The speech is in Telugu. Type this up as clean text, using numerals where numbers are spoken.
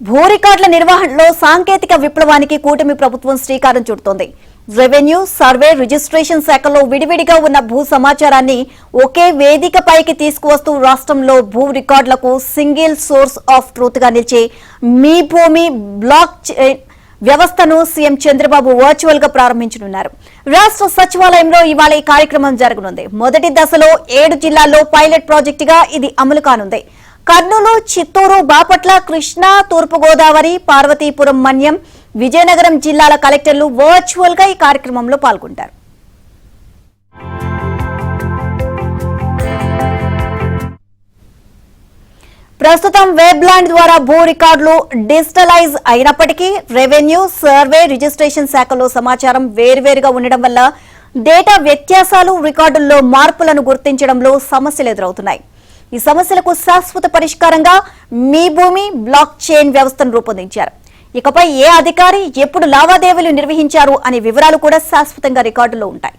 భూ రికార్డుల నిర్వహణలో సాంకేతిక విప్లవానికి కూటమి ప్రభుత్వం శ్రీకారం చుడుతోంది. రెవెన్యూ, సర్వే, రిజిస్ట్రేషన్ శాఖల్లో విడివిడిగా ఉన్న భూ సమాచారాన్ని ఒకే వేదికపైకి తీసుకువస్తూ రాష్ట్రంలో భూ రికార్డులకు సింగిల్ సోర్స్ ఆఫ్ ట్రూత్ గా నిలిచే మీ భూమి బ్లాక్ వ్యవస్థను సీఎం చంద్రబాబు వర్చువల్ గా ప్రారంభించనున్నారు. రాష్ట్ర సచివాలయంలో ఇవాళ ఈ కార్యక్రమం జరగనుంది. మొదటి దశలో 7 జిల్లాల్లో పైలట్ ప్రాజెక్టుగా ఇది అమలు కానుంది. కర్నూలు, చిత్తూరు, బాపట్ల, కృష్ణా, తూర్పుగోదావరి, పార్వతీపురం, మన్యం, విజయనగరం జిల్లాల కలెక్టర్లు వర్చువల్ గా ఈ కార్యక్రమంలో పాల్గొంటారు. ప్రస్తుతం వెబ్ ల్యాండ్ ద్వారా భూ రికార్డులు డిజిటలైజ్ అయినప్పటికీ రెవెన్యూ, సర్వే, రిజిస్ట్రేషన్ శాఖలో సమాచారం వేర్వేరుగా ఉండడం వల్ల డేటా వ్యత్యాసాలు, రికార్డుల్లో మార్పులను గుర్తించడంలో సమస్యలు ఎదురవుతున్నాయి. ఈ సమస్యలకు శాశ్వత పరిష్కారంగా మీ భూమి బ్లాక్ చైన్ వ్యవస్థను రూపొందించారు. ఇకపై ఏ అధికారి ఎప్పుడు లావాదేవీలు నిర్వహించారు అనే వివరాలు కూడా శాశ్వతంగా రికార్డులో ఉంటాయి.